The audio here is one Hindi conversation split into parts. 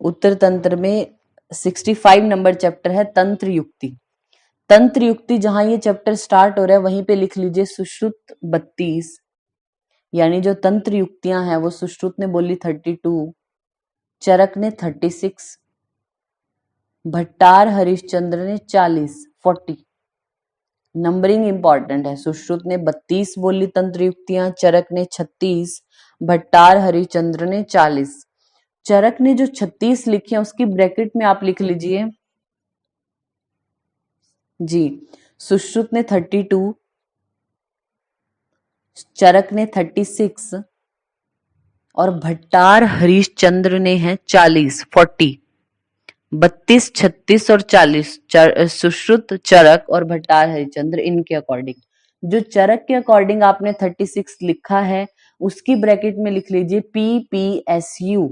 उत्तर तंत्र में 65 नंबर चैप्टर है तंत्र युक्ति। तंत्र युक्ति जहां ये चैप्टर स्टार्ट हो रहा है वहीं पे लिख लीजिए सुश्रुत 32, यानी जो तंत्र युक्तियां हैं वो सुश्रुत ने बोली 32, चरक ने 36, भट्टार हरिश्चंद्र ने 40। नंबरिंग इंपॉर्टेंट है। सुश्रुत ने 32 बोली तंत्र युक्तियां, चरक ने 36, भट्टार हरिश्चंद्र ने 40। चरक ने जो 36 लिखे हैं उसकी ब्रैकेट में आप लिख लीजिए जी, सुश्रुत ने 32, चरक ने 36 और भट्टार हरिश्चंद्र ने है 40। 32, 36 और 40 सुश्रुत, चरक और भट्टार हरिश्चंद्र इनके अकॉर्डिंग। जो चरक के अकॉर्डिंग आपने 36 लिखा है उसकी ब्रैकेट में लिख लीजिए PPSU,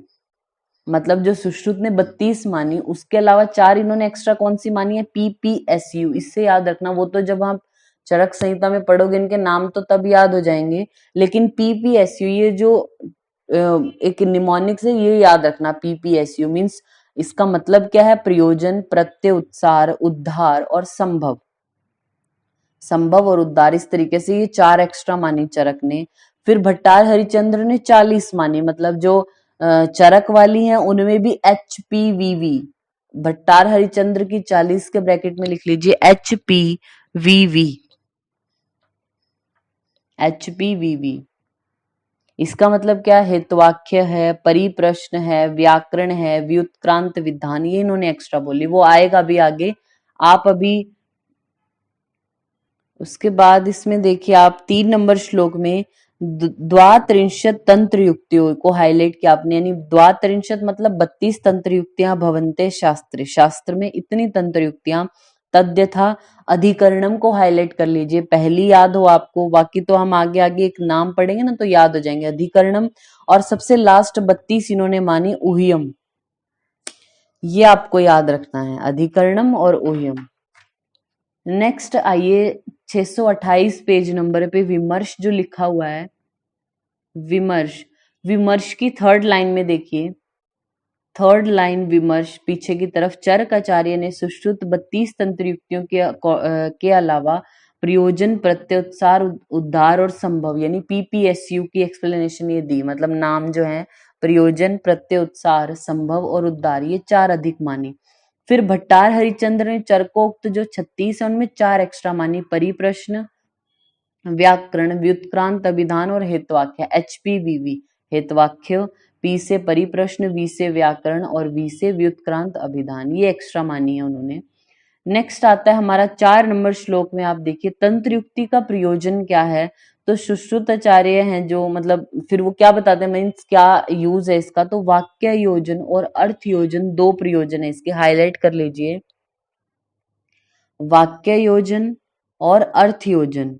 मतलब जो सुश्रुत ने 32 मानी उसके अलावा 4 इन्होंने एक्स्ट्रा कौन सी मानी है, PPSU। इससे याद रखना, वो तो जब आप चरक संहिता में पढ़ोगे इनके नाम तो तब याद हो जाएंगे, लेकिन PPSU ये जो एक निमोनिक्स है ये याद रखना। PPSU मीन्स इसका मतलब क्या है, प्रयोजन, प्रत्यय, उत्सार, उद्धार और संभव। संभव और उद्धार, इस तरीके से ये 4 एक्स्ट्रा मानी चरक ने। फिर भट्टार हरिश्चंद्र ने 40 मानी, मतलब जो चरक वाली हैं उनमें भी HPVV। भट्टार हरिश्चंद्र की 40 के ब्रैकेट में लिख लीजिए HPVV। HPVV इसका मतलब क्या, हेतुवाक्य है, परिप्रश्न है, व्याकरण है, व्युत्क्रांत विधान, ये इन्होंने एक्स्ट्रा बोली, वो आएगा भी आगे। आप अभी उसके बाद इसमें देखिए आप 3 नंबर श्लोक में द्वात्रिंशत तंत्र युक्तियों को हाईलाइट किया आपने, यानी द्वात्रिंशत मतलब 32 तंत्र युक्तियां भवन्ते शास्त्रे, शास्त्र में इतनी तंत्र युक्तियां। तद्यथा अधिकरणम को हाईलाइट कर लीजिए, पहली याद हो आपको, बाकी तो हम आगे आगे एक नाम पढ़ेंगे ना तो याद हो जाएंगे। अधिकरणम और सबसे लास्ट 32 इन्होंने मानी ऊह्यम, ये आपको याद रखना है, अधिकरणम और ऊह्यम। नेक्स्ट आइए 628 पेज नंबर पे विमर्श जो लिखा हुआ है, विमर्श, विमर्श की 3rd लाइन में देखिए, 3rd लाइन विमर्श पीछे की तरफ, चरकाचार्य ने सुश्रुत 32 तंत्र युक्तियों के अलावा प्रयोजन, प्रत्युत्सार, उद्धार और संभव यानी PPSU की एक्सप्लेनेशन ये दी, मतलब नाम जो है प्रयोजन, प्रत्युत्सार, संभव और उद्धार ये 4 अधिक मानी। फिर भट्टार हरिश्चंद्र ने चरकोक्त जो 36 है उनमें 4 एक्स्ट्रा मानी, परिप्रश्न, व्याकरण, व्युत्क्रांत अभिधान और हेतुवाक्य। HPVV हेतुवाक्य, P से परिप्रश्न, V से व्याकरण और V से व्युत्क्रांत अभिधान, ये एक्स्ट्रा मानी है उन्होंने। नेक्स्ट आता है हमारा 4 नंबर श्लोक में, आप देखिए तंत्र युक्ति का प्रयोजन क्या है। तो सुश्रुताचार्य हैं जो, मतलब फिर वो क्या बताते हैं, मीन्स क्या यूज है इसका, तो वाक्य योजन और अर्थ योजन 2 प्रयोजन है इसके, हाईलाइट कर लीजिए, वाक्य योजन और अर्थ योजन।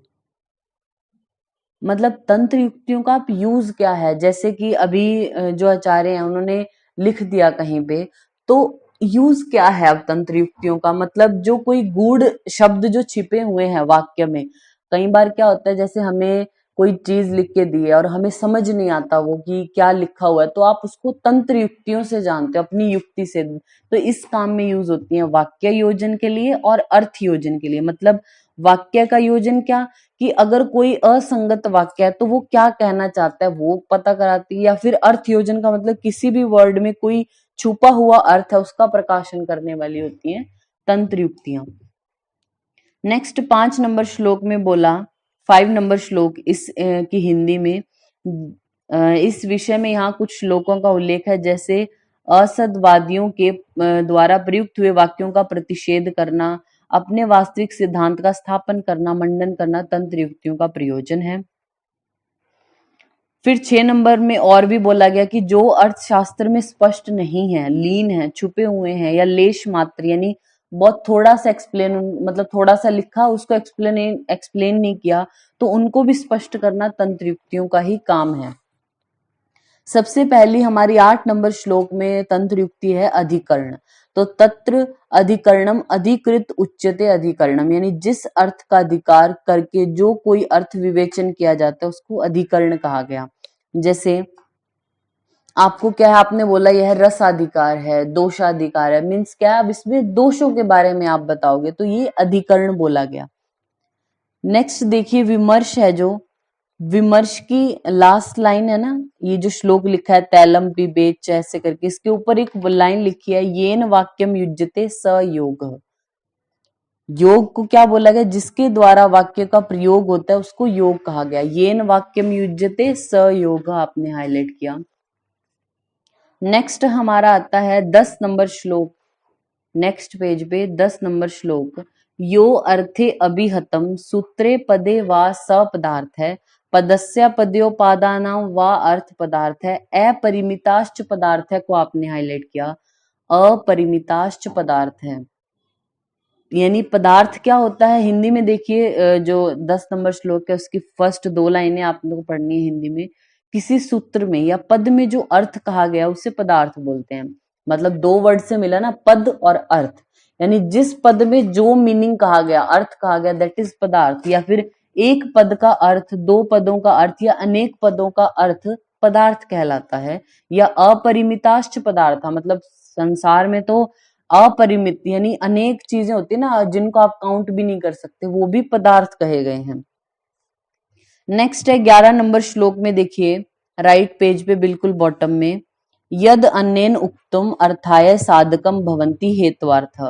मतलब तंत्र युक्तियों का आप यूज क्या है, जैसे कि अभी जो आचार्य हैं उन्होंने लिख दिया कहीं पे, तो यूज क्या है अब तंत्र युक्तियों का, मतलब जो कोई गूढ़ शब्द जो छिपे हुए हैं वाक्य में। कई बार क्या होता है, जैसे हमें कोई चीज लिख के दी है और हमें समझ नहीं आता वो कि क्या लिखा हुआ है, तो आप उसको तंत्र युक्तियों से जानते हो, अपनी युक्ति से। तो इस काम में यूज होती है वाक्य योजन के लिए और अर्थ योजन के लिए। मतलब वाक्य का योजन क्या, कि अगर कोई असंगत वाक्य है तो वो क्या कहना चाहता है वो पता कराती है, या फिर अर्थ योजन का मतलब किसी भी वर्ड में कोई छुपा हुआ अर्थ है उसका प्रकाशन करने वाली होती है तंत्र युक्तियां। नेक्स्ट 5 नंबर श्लोक में बोला, 5 नंबर श्लोक इस की हिंदी में, इस विषय में यहाँ कुछ श्लोकों का उल्लेख है, जैसे असदवादियों के द्वारा प्रयुक्त हुए वाक्यों का प्रतिषेध करना, अपने वास्तविक सिद्धांत का स्थापन करना, मंडन करना तंत्र युक्तियों का प्रयोजन है। फिर 6 नंबर में और भी बोला गया कि जो अर्थशास्त्र में स्पष्ट नहीं है, लीन है, छुपे हुए हैं या लेश मात्र यानी बहुत थोड़ा सा एक्सप्लेन, मतलब थोड़ा सा लिखा उसको एक्सप्लेन नहीं किया, तो उनको भी स्पष्ट करना तंत्र युक्तियों का ही काम है। सबसे पहली हमारी 8 नंबर श्लोक में तंत्र युक्ति है अधिकरण। तो तत्र अधिकरणम अधिकृत उच्यते अधिकरणम, यानी जिस अर्थ का अधिकार करके जो कोई अर्थ विवेचन किया जाता है उसको अधिकरण कहा गया। जैसे आपको क्या है, आपने बोला यह रसाधिकार है, दोषाधिकार है, मीन्स क्या है, अब इसमें दोषों के बारे में आप बताओगे, तो ये अधिकरण बोला गया। नेक्स्ट देखिए विमर्श है, जो विमर्श की लास्ट लाइन है ना, ये जो श्लोक लिखा है तैलम पिबेच ऐसे करके, इसके ऊपर एक लाइन लिखी है, येन वाक्यम युज्यते स योग। योग को क्या बोला गया, जिसके द्वारा वाक्य का प्रयोग होता है उसको योग कहा गया। येन वाक्यम युज्यते स योग आपने हाईलाइट किया। नेक्स्ट हमारा आता है 10 नंबर श्लोक। नेक्स्ट पेज पे 10 नंबर श्लोक। यो अर्थे अभिहतम सूत्रे पदे वा सपदार्थ है, पदस्य पद्योपादानां वा अर्थ पदार्थ है, अपरिमिताश्च पदार्थ है को आपने हाईलाइट किया। अपरिमिताश्च पदार्थ है, यानी पदार्थ क्या होता है हिंदी में, देखिए जो 10 नंबर श्लोक है उसकी फर्स्ट 2 लाइनें आप लोग को पढ़नी है हिंदी में। किसी सूत्र में या पद में जो अर्थ कहा गया उसे पदार्थ बोलते हैं। मतलब 2 वर्ड से मिला ना, पद और अर्थ, यानी जिस पद में जो मीनिंग कहा गया, अर्थ कहा गया, दैट इज पदार्थ। या फिर एक पद का अर्थ, 2 पदों का अर्थ या अनेक पदों का अर्थ पदार्थ कहलाता है। या अपरिमिताश्च पदार्थ, मतलब संसार में तो अपरिमित यानी अनेक चीजें होती है ना जिनको आप काउंट भी नहीं कर सकते, वो भी पदार्थ कहे गए हैं। नेक्स्ट है 11 नंबर श्लोक में, देखिए राइट पेज पे बिल्कुल बॉटम में, यद अन्येन उक्तम अर्थाय साधकम भवंती हेत्वार्थ।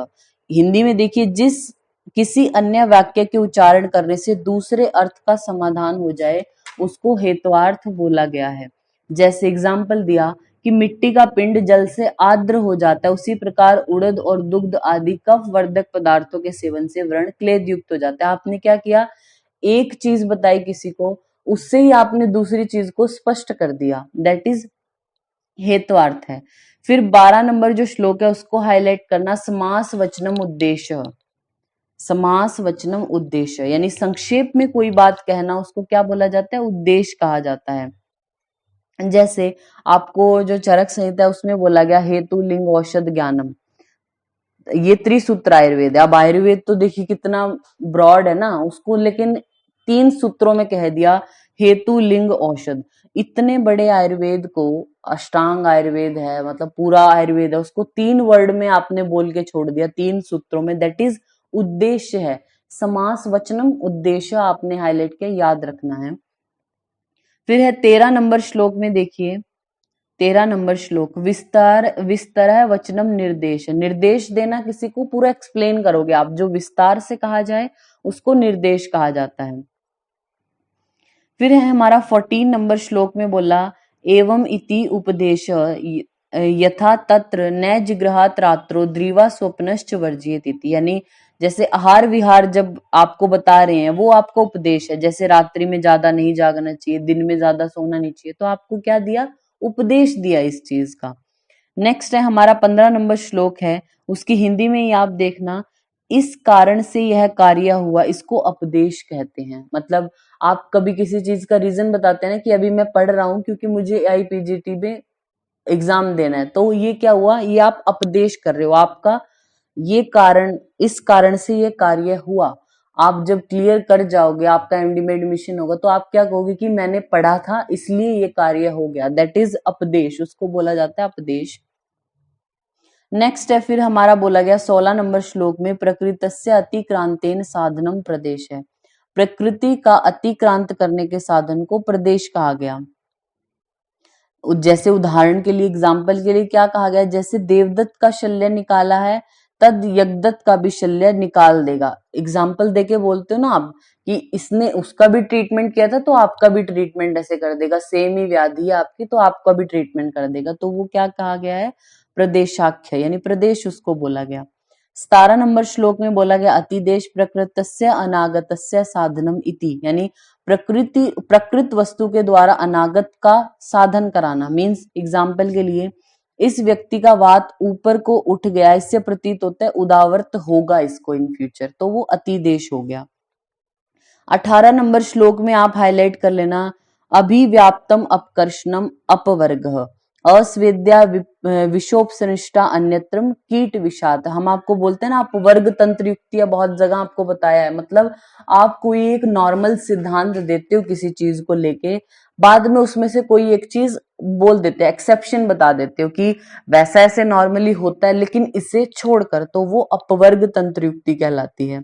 हिंदी में देखिए, जिस किसी अन्य वाक्य के उच्चारण करने से दूसरे अर्थ का समाधान हो जाए उसको हेत्वार्थ बोला गया है। जैसे एग्जाम्पल दिया कि मिट्टी का पिंड जल से आर्द्र हो जाता है, उसी प्रकार उड़द और दुग्ध आदि कफ वर्धक पदार्थों के सेवन से व्रण क्लेद युक्त हो जाता है। आपने क्या किया, एक चीज बताई किसी को, उससे ही आपने दूसरी चीज को स्पष्ट कर दिया, दैट इज हेत्वार्थ है। फिर 12 नंबर जो श्लोक है उसको हाईलाइट करना, समास वचनम उद्देश्य। समास वचनम उद्देश्य यानी संक्षेप में कोई बात कहना, उसको क्या बोला जाता है, उद्देश्य कहा जाता है। जैसे आपको जो चरक संहिता है उसमें बोला गया हेतु लिंग औषध ज्ञानम, ये त्रिसूत्र आयुर्वेद है। अब आयुर्वेद तो देखिए कितना ब्रॉड है ना, उसको लेकिन 3 सूत्रों में कह दिया, हेतु लिंग औषध। इतने बड़े आयुर्वेद को, अष्टांग आयुर्वेद है, मतलब पूरा आयुर्वेद है, उसको 3 वर्ड में आपने बोल के छोड़ दिया, 3 सूत्रों में, दैट इज उद्देश्य है। समास वचनम उद्देश्य आपने हाईलाइट किया, याद रखना है। फिर है 13 नंबर श्लोक में, देखिए 13 नंबर श्लोक, विस्तार विस्तार वचनम निर्देश। निर्देश देना, किसी को पूरा एक्सप्लेन करोगे आप, जो विस्तार से कहा जाए उसको निर्देश कहा जाता है। फिर है हमारा 14 नंबर श्लोक में बोला, एवं इति उपदेश यथा तत्र न जिग्रहात रात्रो द्रीवा स्वप्नश्च वर्जियत इति, यानी जैसे आहार विहार जब आपको बता रहे हैं वो आपका उपदेश है, जैसे रात्रि में ज्यादा नहीं जागना चाहिए, दिन में ज्यादा सोना नहीं चाहिए, तो आपको क्या दिया, उपदेश दिया इस चीज का। नेक्स्ट है हमारा 15 नंबर श्लोक है, उसकी हिंदी में ही आप देखना, इस कारण से यह कार्य हुआ, इसको उपदेश कहते हैं। मतलब आप कभी किसी चीज का रीजन बताते हैं ना कि अभी मैं पढ़ रहा हूं क्योंकि मुझे आईपीजीटी में एग्जाम देना है, तो ये क्या हुआ, ये आप उपदेश कर रहे हो, आपका ये कारण, इस कारण से ये कार्य हुआ। आप जब क्लियर कर जाओगे, आपका एमडी में एडमिशन होगा, तो आप क्या कहोगे कि मैंने पढ़ा था इसलिए ये कार्य हो गया, दैट इज उपदेश, उसको बोला जाता है उपदेश। नेक्स्ट है फिर हमारा बोला गया 16 नंबर श्लोक में, प्रकृतस्य अतिक्रांतेन साधनम प्रदेश है। प्रकृति का अतिक्रांत करने के साधन को प्रदेश कहा गया। जैसे उदाहरण के लिए, एग्जाम्पल के लिए क्या कहा गया, जैसे देवदत्त का शल्य निकाला है, तद यज्ञदत्त का भी शल्य निकाल देगा। एग्जाम्पल देके बोलते हो ना आप कि इसने उसका भी ट्रीटमेंट किया था तो आपका भी ट्रीटमेंट ऐसे कर देगा, सेम ही व्याधि है आपकी तो आपका भी ट्रीटमेंट कर देगा, तो वो क्या कहा गया है, प्रदेशाख्य, यानी प्रदेश उसको बोला गया। 17 नंबर श्लोक में बोला गया, अतिदेश प्रकृतस्य अनागतस्य साधनम इति, यानी प्रकृत वस्तु के द्वारा अनागत का साधन कराना। मींस एग्जाम्पल के लिए, इस व्यक्ति का वात ऊपर को उठ गया, इससे प्रतीत होता है उदावर्त होगा इसको इन फ्यूचर, तो वो अतिदेश हो गया। 18 नंबर श्लोक में आप हाईलाइट कर लेना, अभिव्याप्तम अपकर्षणम अपवर्ग। अस्वेद्या विषोपसृष्टा अन्यत्रम कीट विषात। हम आपको बोलते हैं ना, अपवर्ग तंत्र युक्तियां बहुत जगह आपको बताया है, मतलब आप कोई एक नॉर्मल सिद्धांत देते हो किसी चीज को लेके, बाद में उसमें से कोई एक चीज बोल देते हो, एक्सेप्शन बता देते हो कि वैसा ऐसे नॉर्मली होता है लेकिन इसे छोड़कर, तो वो अपवर्ग तंत्र युक्ति कहलाती है।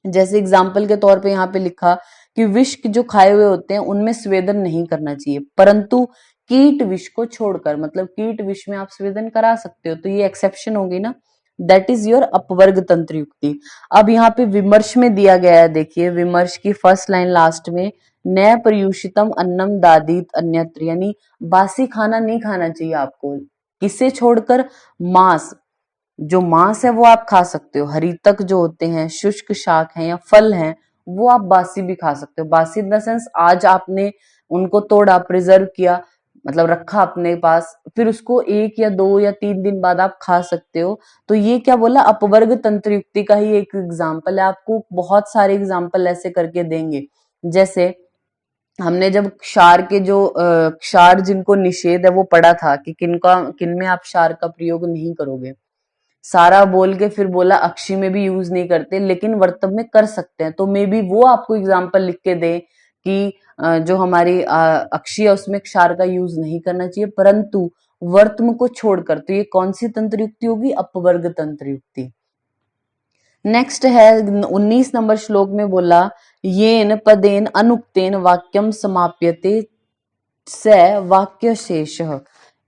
जैसे एग्जाम्पल के तौर पे यहाँ पे लिखा कि विष जो खाए हुए होते हैं उनमें स्वेदन नहीं करना चाहिए, परंतु कीट विष को छोड़कर, मतलब कीट विष में आप स्वेदन करा सकते हो, तो ये एक्सेप्शन होगी ना, दैट इज योर अपवर्ग तंत्र युक्ति। अब यहाँ पे विमर्श में दिया गया है, देखिए विमर्श की फर्स्ट लाइन लास्ट में, न प्रयूषितम अन्नम दादीत अन्यत्र, यानी बासी खाना नहीं खाना चाहिए आपको, किसे छोड़कर, मांस, जो मांस है वो आप खा सकते हो, हरितक जो होते हैं, शुष्क शाक हैं या फल हैं, वो आप बासी भी खा सकते हो। बासी इन द सेंस आज आपने उनको तोड़ा, प्रिजर्व किया, मतलब रखा अपने पास, फिर उसको 1 या 2 या 3 दिन बाद आप खा सकते हो। तो ये क्या बोला, अपवर्ग तंत्र युक्ति का ही एक एग्जाम्पल है। आपको बहुत सारे एग्जाम्पल ऐसे करके देंगे। जैसे हमने जब क्षार के जो क्षार जिनको निषेध है वो पढ़ा था कि किनमें आप क्षार का प्रयोग नहीं करोगे, सारा बोल के फिर बोला अक्षी में भी यूज नहीं करते लेकिन वर्तम में कर सकते हैं, तो मे बी वो आपको एग्जाम्पल लिख के दे कि जो हमारी अक्षी है उसमें क्षार का यूज नहीं करना चाहिए परंतु वर्तम को छोड़कर, तो ये कौन सी तंत्र युक्ति होगी, अपवर्ग तंत्र युक्ति। नेक्स्ट है 19 नंबर श्लोक में बोला, येन पदेन अनुक्तेन वाक्यम समाप्यते स वाक्य शेष।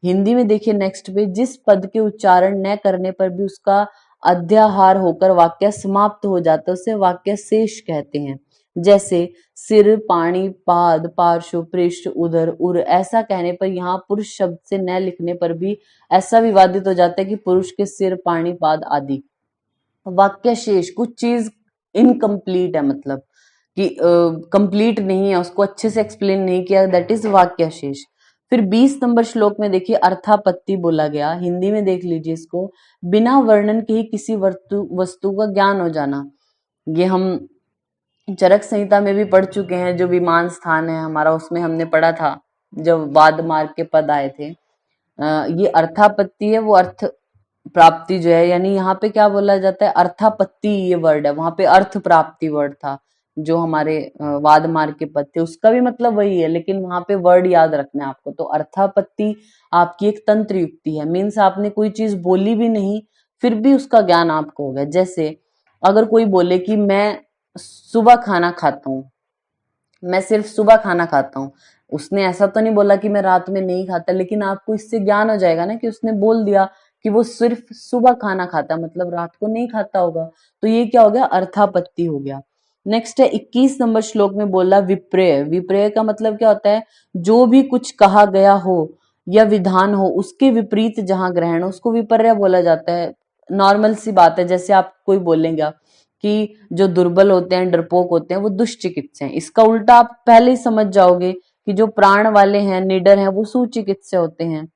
हिंदी में देखिए नेक्स्ट पे, जिस पद के उच्चारण न करने पर भी उसका अध्याहार होकर वाक्य समाप्त हो जाता है उसे वाक्य शेष कहते हैं। जैसे सिर, पाणी, पाद, पार्श्व, पृष्ठ, उदर, उर, ऐसा कहने पर यहाँ पुरुष शब्द से न लिखने पर भी ऐसा विवादित हो जाता है कि पुरुष के सिर, पाणी, पाद आदि। वाक्य शेष, कुछ चीज इनकम्प्लीट है, मतलब कि कंप्लीट नहीं है, उसको अच्छे से एक्सप्लेन नहीं किया, दैट इज वाक्य शेष। फिर 20 नंबर श्लोक में देखिए अर्थापत्ति बोला गया, हिंदी में देख लीजिए इसको, बिना वर्णन के ही किसी वस्तु का ज्ञान हो जाना। ये हम चरक संहिता में भी पढ़ चुके हैं, जो विमान स्थान है हमारा उसमें हमने पढ़ा था जब वाद मार्ग के पद आए थे। ये अर्थापत्ति है, वो अर्थ प्राप्ति जो है, यानी यहाँ पे क्या बोला जाता है, अर्थापत्ति ये वर्ड है, वहां पे अर्थ प्राप्ति वर्ड था जो हमारे वाद मार्ग के पद थे, उसका भी मतलब वही है लेकिन वहां पे वर्ड याद रखना है आपको। तो अर्थापत्ति आपकी एक तंत्र युक्ति है, मीन्स आपने कोई चीज बोली भी नहीं फिर भी उसका ज्ञान आपको हो गया। जैसे अगर कोई बोले कि मैं सुबह खाना खाता हूँ, मैं सिर्फ सुबह खाना खाता हूँ, उसने ऐसा तो नहीं बोला कि मैं रात में नहीं खाता, लेकिन आपको इससे ज्ञान हो जाएगा ना कि उसने बोल दिया कि वो सिर्फ सुबह खाना खाता, मतलब रात को नहीं खाता होगा, तो ये क्या हो गया, अर्थापत्ति हो गया। नेक्स्ट है 21 नंबर श्लोक में बोला विप्रेय। विप्रेय का मतलब क्या होता है, जो भी कुछ कहा गया हो या विधान हो उसके विपरीत जहां ग्रहण हो उसको विपर्य बोला जाता है। नॉर्मल सी बात है, जैसे आप कोई बोलेंगे कि जो दुर्बल होते हैं, डरपोक होते हैं, वो दुष्चिकित्से हैं, इसका उल्टा आप पहले ही समझ जाओगे कि जो प्राण वाले हैं, निडर हैं, वो सुचिकित्से होते हैं।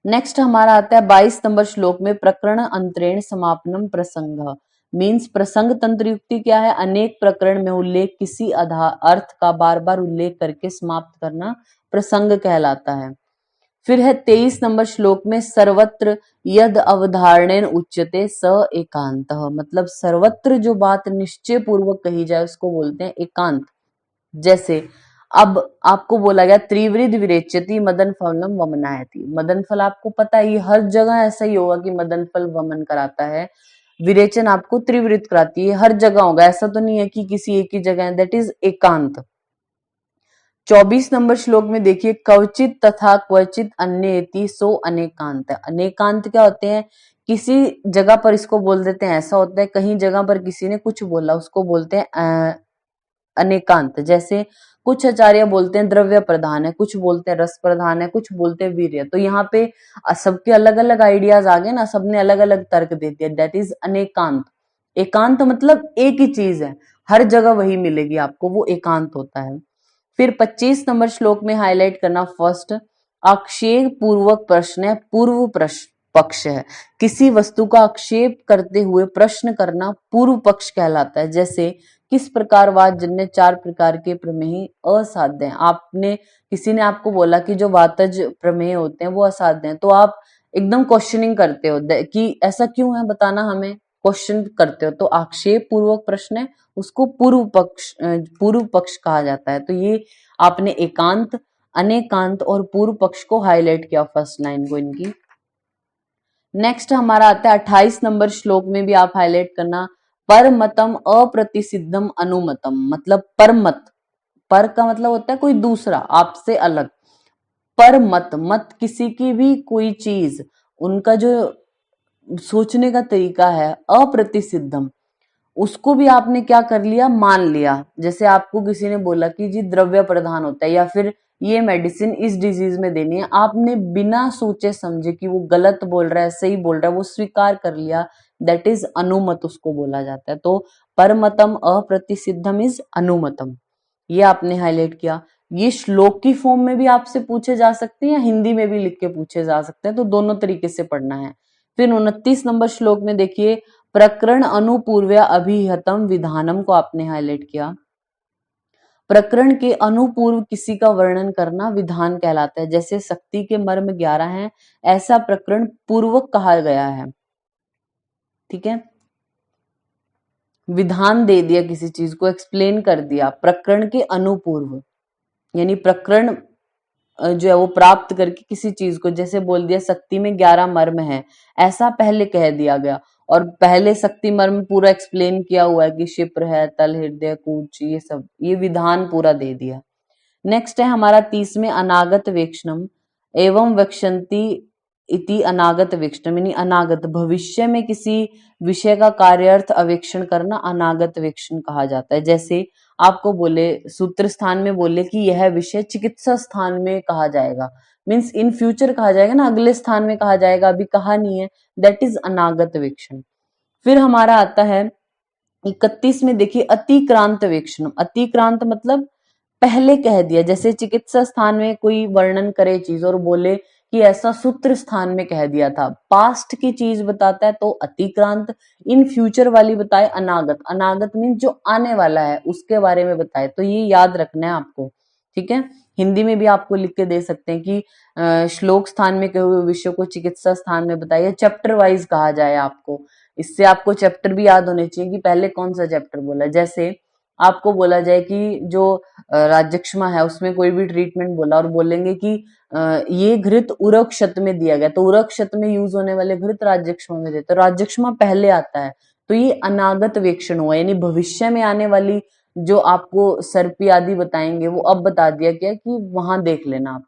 नेक्स्ट हमारा आता है 22 नंबर श्लोक में, प्रकरण अंतरेण समापनम प्रसंग। मीन्स प्रसंग तंत्र युक्ति क्या है, अनेक प्रकरण में उल्लेख किसी अर्थ का बार बार उल्लेख करके समाप्त करना प्रसंग कहलाता है। फिर है 23 नंबर श्लोक में, सर्वत्र यद अवधारणेन उच्यते स एकांत, मतलब सर्वत्र जो बात निश्चय पूर्वक कही जाए उसको बोलते हैं एकांत। जैसे अब आपको बोला गया त्रिवृद विरेचयति मदन फलम वमनायति, मदन फल आपको पता है, ये हर जगह ऐसा ही होगा कि मदन फल वमन कराता है, विरेचन आपको त्रिवृत कराती है, हर जगह होगा, ऐसा तो नहीं है कि किसी एक ही जगह है, दैट इज एकांत। 24 नंबर श्लोक में देखिए, कवचित तथा क्वचित अन्येति सो अनेकांत। अनेकांत क्या होते हैं, किसी जगह पर इसको बोल देते हैं ऐसा होता है, कहीं जगह पर किसी ने कुछ बोला उसको बोलते हैं अनेकांत। जैसे कुछ आचार्य बोलते हैं द्रव्य प्रधान है, कुछ बोलते हैं रस प्रधान है, कुछ बोलते हैं वीर्य। तो यहाँ पे सबके अलग अलग आइडियाज आ गए ना, सबने अलग अलग तर्क दे दिया, दैट इज अनेकांत। एकांत मतलब एक ही चीज है, हर जगह वही मिलेगी आपको, वो एकांत होता है। फिर 25 नंबर श्लोक में हाईलाइट करना, फर्स्ट आक्षेप पूर्वक प्रश्न है, पूर्व प्रश्न पक्ष है, किसी वस्तु का आक्षेप करते हुए प्रश्न करना पूर्व पक्ष कहलाता है। जैसे किस प्रकार वातजन्य 4 प्रकार के प्रमेय असाध्य हैं। आपने किसी ने आपको बोला कि जो वातज प्रमेय होते हैं वो असाध्य हैं, तो आप एकदम क्वेश्चनिंग करते हो कि ऐसा क्यों है, बताना हमें, क्वेश्चन करते हो, तो आक्षेप पूर्वक प्रश्न है, उसको पूर्व पक्ष कहा जाता है। तो ये आपने एकांत, अनेकांत और पूर्व पक्ष को हाईलाइट किया फर्स्ट लाइन को इनकी। नेक्स्ट हमारा आता है 28 नंबर श्लोक में भी आप हाईलाइट करना, परमतम अप्रतिसिद्धम अनुमतम, मतलब परमत, पर का मतलब होता है कोई दूसरा, आपसे अलग, परमत, मत किसी की भी कोई चीज, उनका जो सोचने का तरीका है, अप्रतिसिद्धम, उसको भी आपने क्या कर लिया, मान लिया। जैसे आपको किसी ने बोला कि जी द्रव्य प्रधान होता है या फिर ये मेडिसिन इस डिजीज में देनी है, आपने बिना सोचे समझे कि वो गलत बोल रहा है सही बोल रहा है वो स्वीकार कर लिया, दैट इज अनुमत, उसको बोला जाता है। तो परमतम अप्रतिसिद्धम इज अनुमतम, ये आपने हाईलाइट किया। ये श्लोक की फॉर्म में भी आपसे पूछे जा सकते हैं या हिंदी में भी लिख के पूछे जा सकते हैं, तो दोनों तरीके से पढ़ना है। फिर 29 नंबर श्लोक में देखिए, प्रकरण अनुपूर्व्या अभिहतम विधानम को आपने हाईलाइट किया। प्रकरण के अनुपूर्व किसी का वर्णन करना विधान कहलाता है। जैसे शक्ति के मर्म 11 हैं, ऐसा प्रकरण पूर्वक कहा गया है, ठीक है, विधान दे दिया, किसी चीज को एक्सप्लेन कर दिया प्रकरण के अनुपूर्व, यानी प्रकरण जो है वो प्राप्त करके किसी चीज को, जैसे बोल दिया शक्ति में 11 मर्म है, ऐसा पहले कह दिया गया, और पहले शक्ति मर्म पूरा एक्सप्लेन किया हुआ है कि क्षिप्र है, तल, हृदय, कूच, ये सब, ये विधान पूरा दे दिया। नेक्स्ट है हमारा 30 में अनागत वेक्षणम, एवं वक्षंती इति अनागत वेक्षणम, यानी अनागत भविष्य में किसी विषय का कार्यार्थ अवेक्षण करना अनागत वेक्षण कहा जाता है। जैसे आपको बोले सूत्र स्थान में बोले कि यह विषय चिकित्सा स्थान में कहा जाएगा, मीन्स इन फ्यूचर कहा जाएगा ना, अगले स्थान में कहा जाएगा, अभी कहा नहीं है, दैट इज अनागत वेक्षण। फिर हमारा आता है 31 में देखिए अतिक्रांत वेक्षण, अतिक्रांत मतलब पहले कह दिया, जैसे चिकित्सा स्थान में कोई वर्णन करे चीज और बोले कि ऐसा सूत्र स्थान में कह दिया था, पास्ट की चीज बताता है तो अतिक्रांत, इन फ्यूचर वाली बताए अनागत, अनागत मीन जो आने वाला है उसके बारे में बताए, तो ये याद रखना है आपको, ठीक है। हिंदी में भी आपको लिख के दे सकते हैं कि श्लोक स्थान में कहे हुए विषय को चिकित्सा स्थान में बताइए, चैप्टर वाइज कहा जाए आपको, इससे आपको चैप्टर भी याद होने चाहिए कि पहले कौन सा चैप्टर बोला। जैसे आपको बोला जाए कि जो राज्यक्षमा है उसमें कोई भी ट्रीटमेंट बोला और बोलेंगे कि ये घृत उरक क्षत में दिया गया, तो उरक क्षत में यूज होने वाले घृत राज्यक्षमा में देते, तो राज्यक्षमा पहले आता है, तो ये अनागत वेक्षण हुआ, यानी भविष्य में आने वाली जो आपको सर्पी आदि बताएंगे वो अब बता दिया गया कि वहां देख लेना आप।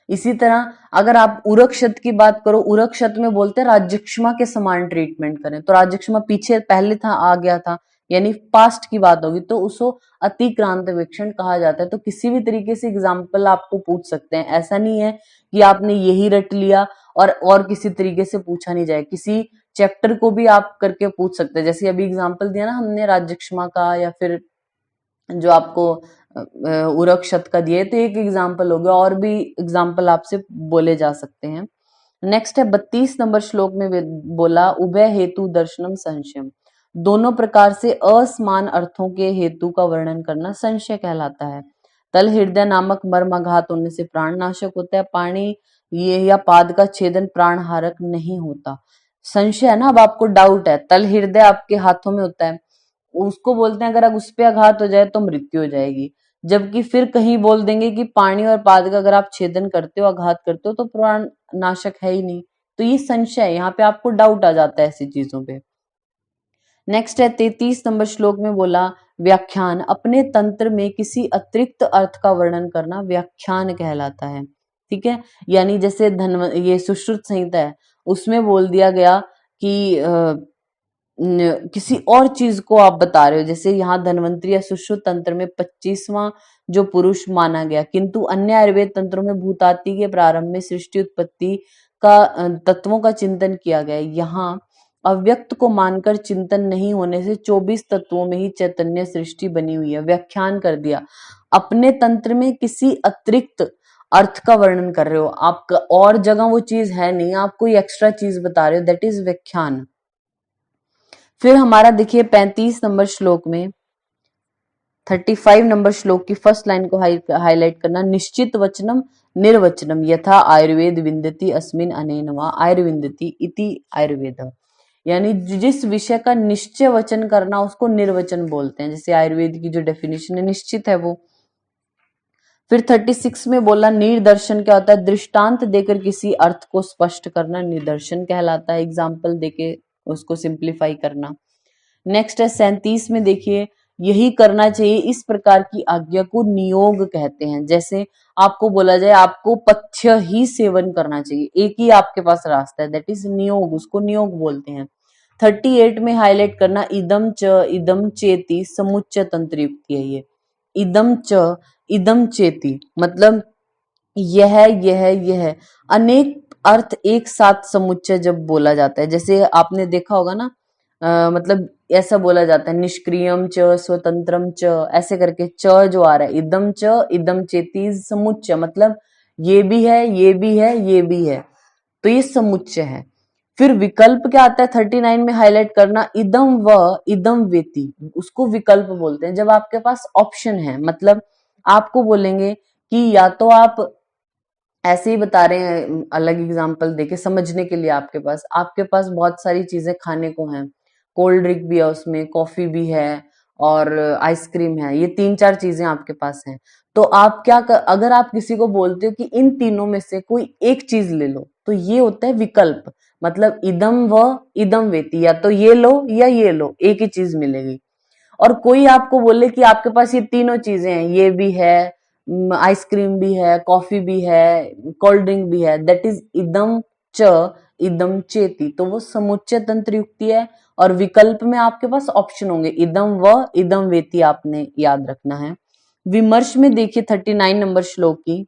इसी तरह अगर आप उरक्षत की बात करो, उरक्षत में बोलते हैं राज्यक्षमा के समान ट्रीटमेंट करें, तो राज्यक्षमा पीछे पहले था, आ गया था, यानी पास्ट की बात होगी, तो उसको अतिक्रांत वेक्षण कहा जाता है। तो किसी भी तरीके से एग्जाम्पल आपको पूछ सकते हैं, ऐसा नहीं है कि आपने यही रट लिया और किसी तरीके से पूछा नहीं जाए, किसी चैप्टर को भी आप करके पूछ सकते हैं। जैसे अभी एग्जाम्पल दिया ना हमने राज्यक्षमा का, या फिर जो आपको उरक्षत का दिए, तो एक एग्जाम्पल हो गया, और भी एग्जाम्पल आपसे बोले जा सकते हैं। नेक्स्ट है 32 नंबर श्लोक में बोला, उभय हेतु दर्शनम संशयम, दोनों प्रकार से असमान अर्थों के हेतु का वर्णन करना संशय कहलाता है। तल हृदय नामक मर्माघात होने से प्राण नाशक होता है, पानी ये या पाद का छेदन प्राण हारक नहीं होता। संशय है ना, अब आपको डाउट है, तल हृदय आपके हाथों में होता है, उसको बोलते हैं अगर अब उस पे आघात हो जाए तो मृत्यु हो जाएगी, जबकि फिर कहीं बोल देंगे कि पानी और पाद का अगर आप छेदन करते हो, आघात करते हो, तो प्राण नाशक है ही नहीं। तो ये संशय है, यहाँ पे आपको डाउट आ जाता है ऐसी चीजों पे। नेक्स्ट है 33 नंबर श्लोक में बोला, व्याख्यान, अपने तंत्र में किसी अतिरिक्त अर्थ का वर्णन करना व्याख्यान कहलाता है, ठीक है। यानी जैसे ये सुश्रुत संहिता है, उसमें बोल दिया गया कि किसी और चीज को आप बता रहे हो, जैसे यहाँ धन्वंतरी या सुश्रुत तंत्र में 25वां जो पुरुष माना गया, किंतु अन्य आयुर्वेद तंत्रों में भूताति के प्रारंभ में सृष्टि उत्पत्ति का तत्वों का चिंतन किया गया। यहाँ अव्यक्त को मानकर चिंतन नहीं होने से 24 तत्वों में ही चैतन्य सृष्टि बनी हुई है। व्याख्यान कर दिया, अपने तंत्र में किसी अतिरिक्त अर्थ का वर्णन कर रहे हो, आपका और जगह वो चीज है नहीं, आप कोई एक्स्ट्रा चीज बता रहे हो, दैट इज व्याख्यान। फिर हमारा देखिए 35 नंबर श्लोक में 35 नंबर श्लोक की फर्स्ट लाइन को हाईलाइट करना, निश्चित वचनम निर्वचनम यथा आयुर्वेद विन्दति अस्मिन अनेन वा आयुर्विन्दति इति आयुर्वेद। यानी जिस विषय का निश्चय वचन करना उसको निर्वचन बोलते हैं, जैसे आयुर्वेद की जो डेफिनेशन है निश्चित है वो। फिर 36 में बोला निदर्शन क्या होता है, दृष्टांत देकर किसी अर्थ को स्पष्ट करना निदर्शन कहलाता है, एग्जाम्पल देके उसको सिंप्लीफाई करना। नेक्स्ट है 37 में देखिए, यही करना चाहिए इस प्रकार की आज्ञा को नियोग कहते हैं। जैसे आपको बोला जाए आपको पथ्य ही सेवन करना चाहिए, एक ही आपके पास रास्ता है, दैट इज नियोग, उसको नियोग बोलते हैं। 38 में हाईलाइट करना इदम च इदम चेति समुच्चय तंत्र युक्ति है ये। इदम च इदम चेति मतलब यह अनेक अर्थ एक साथ समुच्चय जब बोला जाता है, जैसे आपने देखा होगा ना, मतलब ऐसा बोला जाता है निष्क्रियम च स्वतंत्रम च, ऐसे करके च जो आ रहा है, इदम च इदम चेति समुच्चय मतलब ये भी है ये भी है ये भी है, तो ये समुच्चय है। फिर विकल्प क्या आता है 39 में हाईलाइट करना, इदम व इदम वेति, उसको विकल्प बोलते हैं। जब आपके पास ऑप्शन है, मतलब आपको बोलेंगे कि या तो आप ऐसे ही बता रहे हैं, अलग एग्जांपल देके समझने के लिए, आपके पास बहुत सारी चीजें खाने को हैं, कोल्ड ड्रिंक भी है उसमें, कॉफी भी है और आइसक्रीम है, ये 3-4 चीजें आपके पास हैं। तो आप अगर आप किसी को बोलते हो कि इन तीनों में से कोई एक चीज ले लो, तो ये होता है विकल्प। मतलब इदम व इदम वेति, या तो ये लो या ये लो, एक ही चीज मिलेगी। और कोई आपको बोले कि आपके पास ये तीनों चीजें हैं, ये भी है, आइसक्रीम भी है, कॉफी भी है, कोल्ड ड्रिंक भी है, दैट इज इदम च इदम चेति, तो वो समुच्चय तंत्र युक्ति है। और विकल्प में आपके पास ऑप्शन होंगे, इदम व इदम वेति, आपने याद रखना है। विमर्श में देखिए 39 नंबर श्लोक की,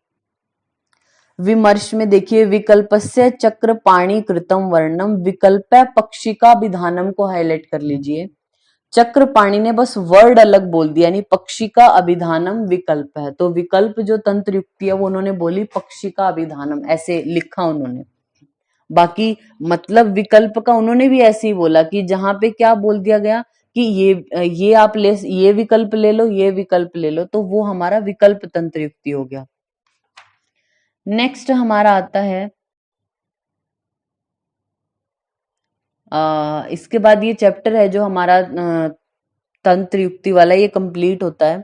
विमर्श में देखिए, विकल्पस्य चक्र पाणी कृतम वर्णम विकल्प पक्षिका विधानम को हाईलाइट कर लीजिए। चक्रपाणी ने बस वर्ड अलग बोल दिया, यानी पक्षी का अभिधानम विकल्प है, तो विकल्प जो तंत्र युक्ति है वो उन्होंने बोली पक्षी का अभिधानम, ऐसे लिखा उन्होंने। बाकी मतलब विकल्प का उन्होंने भी ऐसे ही बोला कि जहां पे क्या बोल दिया गया कि ये आप ये विकल्प ले लो, ये विकल्प ले लो, तो वो हमारा विकल्प तंत्र युक्ति हो गया। नेक्स्ट हमारा आता है इसके बाद ये चैप्टर है जो हमारा तंत्र युक्ति वाला, ये कंप्लीट होता है।